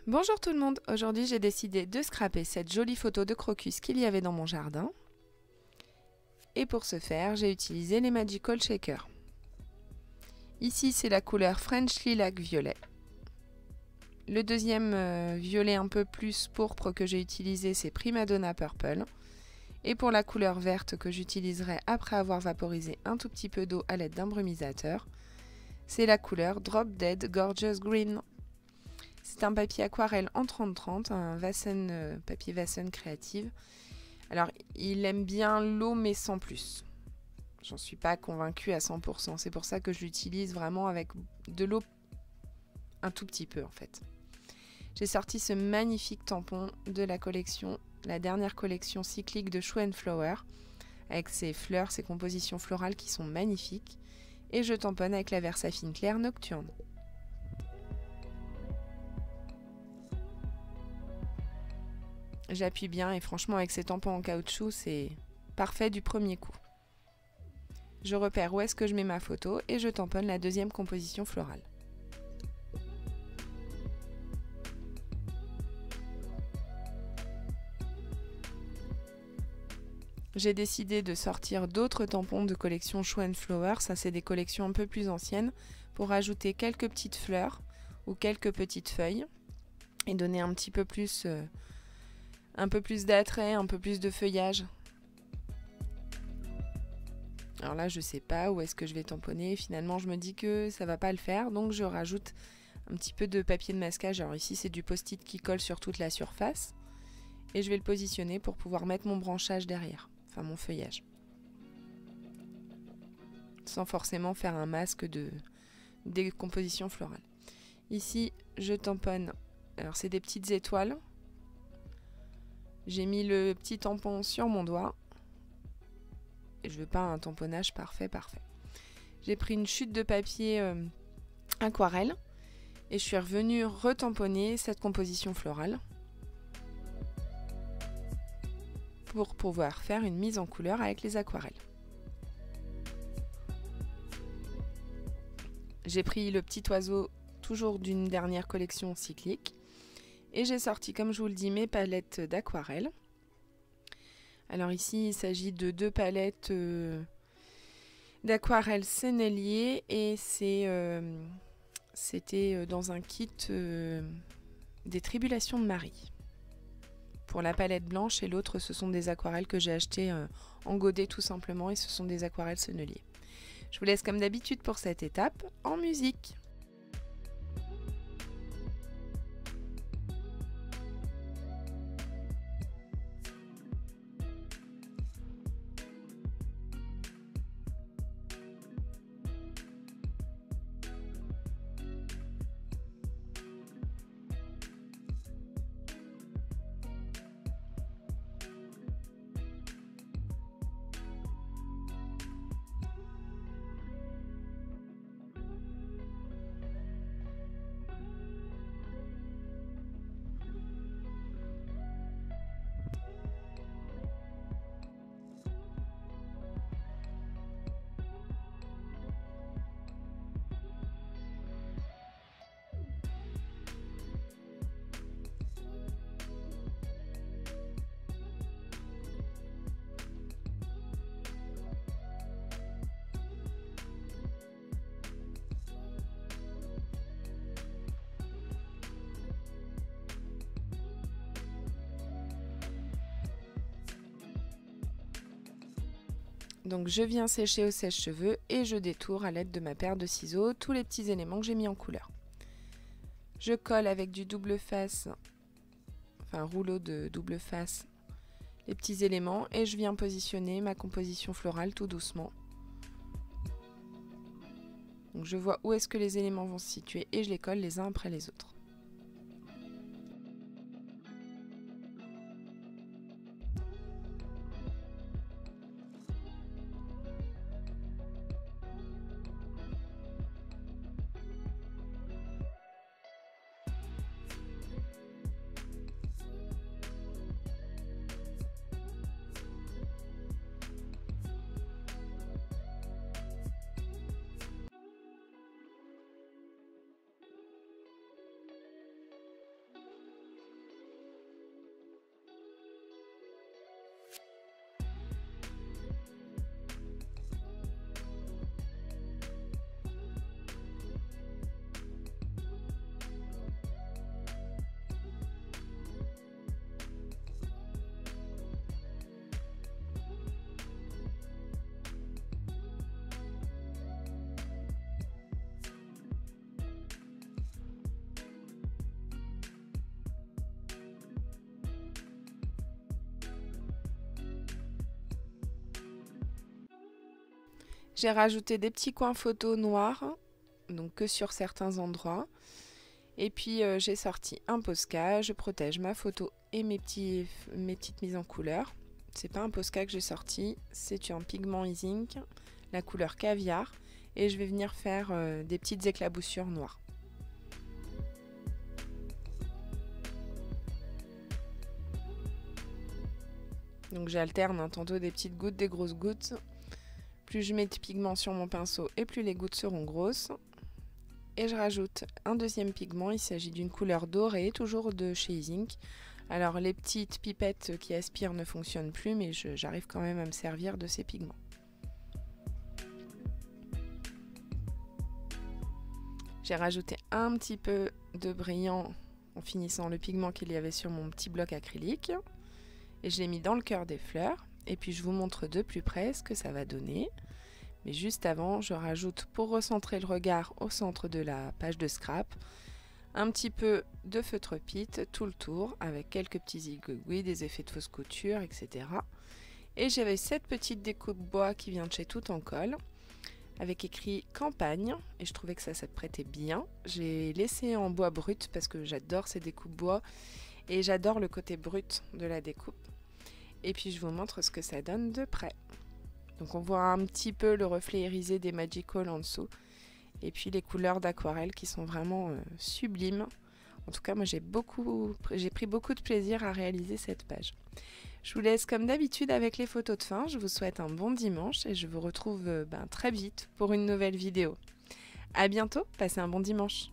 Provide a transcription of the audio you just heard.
Bonjour tout le monde, aujourd'hui j'ai décidé de scraper cette jolie photo de crocus qu'il y avait dans mon jardin. Et pour ce faire, j'ai utilisé les Magical Shakers. Ici c'est la couleur French Lilac Violet. Le deuxième violet un peu plus pourpre que j'ai utilisé, c'est Primadonna Purple. Et pour la couleur verte que j'utiliserai après avoir vaporisé un tout petit peu d'eau à l'aide d'un brumisateur, c'est la couleur Drop Dead Gorgeous Green. C'est un papier aquarelle en 30-30, un papier Vasen Creative. Alors, il aime bien l'eau, mais sans plus. J'en suis pas convaincue à 100%. C'est pour ça que je l'utilise vraiment avec de l'eau un tout petit peu, en fait. J'ai sorti ce magnifique tampon de la collection, la dernière collection cyclique de Show & Flower, avec ses fleurs, ses compositions florales qui sont magnifiques. Et je tamponne avec la Versafine Claire Nocturne. J'appuie bien et franchement avec ces tampons en caoutchouc, c'est parfait du premier coup. Je repère où est-ce que je mets ma photo et je tamponne la deuxième composition florale. J'ai décidé de sortir d'autres tampons de collection Show & Flower, ça c'est des collections un peu plus anciennes, pour ajouter quelques petites fleurs ou quelques petites feuilles et donner un petit peu plus d'attrait, un peu plus de feuillage. Alors là, je sais pas où est-ce que je vais tamponner. Finalement, je me dis que ça va pas le faire, donc je rajoute un petit peu de papier de masquage. Alors ici, c'est du post-it qui colle sur toute la surface. Et je vais le positionner pour pouvoir mettre mon branchage derrière, enfin mon feuillage. Sans forcément faire un masque de décomposition florale. Ici, je tamponne. Alors c'est des petites étoiles. J'ai mis le petit tampon sur mon doigt. Et je veux pas un tamponnage parfait. J'ai pris une chute de papier aquarelle. Et je suis revenue retamponner cette composition florale. Pour pouvoir faire une mise en couleur avec les aquarelles. J'ai pris le petit oiseau, toujours d'une dernière collection cyclique. Et j'ai sorti, comme je vous le dis, mes palettes d'aquarelle. Alors ici, il s'agit de 2 palettes d'aquarelle Sennelier et c'était dans un kit des Tribulations de Marie. Pour la palette blanche et l'autre, ce sont des aquarelles que j'ai achetées en godet tout simplement et ce sont des aquarelles Sennelier. Je vous laisse comme d'habitude pour cette étape en musique. Donc je viens sécher au sèche-cheveux et je détourne à l'aide de ma paire de ciseaux tous les petits éléments que j'ai mis en couleur. Je colle avec du double face, enfin un rouleau de double face, les petits éléments et je viens positionner ma composition florale tout doucement. Donc je vois où est-ce que les éléments vont se situer et je les colle les uns après les autres. J'ai rajouté des petits coins photos noirs, donc que sur certains endroits. Et puis j'ai sorti un Posca, je protège ma photo et mes petites mises en couleur. C'est pas un Posca que j'ai sorti, c'est un pigment e-zinc, la couleur caviar. Et je vais venir faire des petites éclaboussures noires. Donc j'alterne tantôt des petites gouttes, des grosses gouttes. Plus je mets de pigment sur mon pinceau et plus les gouttes seront grosses. Et je rajoute un deuxième pigment, il s'agit d'une couleur dorée, toujours de chez e-zinc. Alors les petites pipettes qui aspirent ne fonctionnent plus, mais j'arrive quand même à me servir de ces pigments. J'ai rajouté un petit peu de brillant en finissant le pigment qu'il y avait sur mon petit bloc acrylique. Et je l'ai mis dans le cœur des fleurs. Et puis je vous montre de plus près ce que ça va donner. Mais juste avant, je rajoute, pour recentrer le regard au centre de la page de scrap, un petit peu de feutre Pitt tout le tour, avec quelques petits aiguilles, des effets de fausse couture, etc. Et j'avais cette petite découpe bois qui vient de chez Tout en Colle, avec écrit Campagne, et je trouvais que ça prêtait bien. J'ai laissé en bois brut parce que j'adore ces découpes bois, et j'adore le côté brut de la découpe. Et puis je vous montre ce que ça donne de près. Donc on voit un petit peu le reflet irisé des Magical en dessous. Et puis les couleurs d'aquarelle qui sont vraiment sublimes. En tout cas, moi j'ai pris beaucoup de plaisir à réaliser cette page. Je vous laisse comme d'habitude avec les photos de fin. Je vous souhaite un bon dimanche et je vous retrouve très vite pour une nouvelle vidéo. À bientôt, passez un bon dimanche.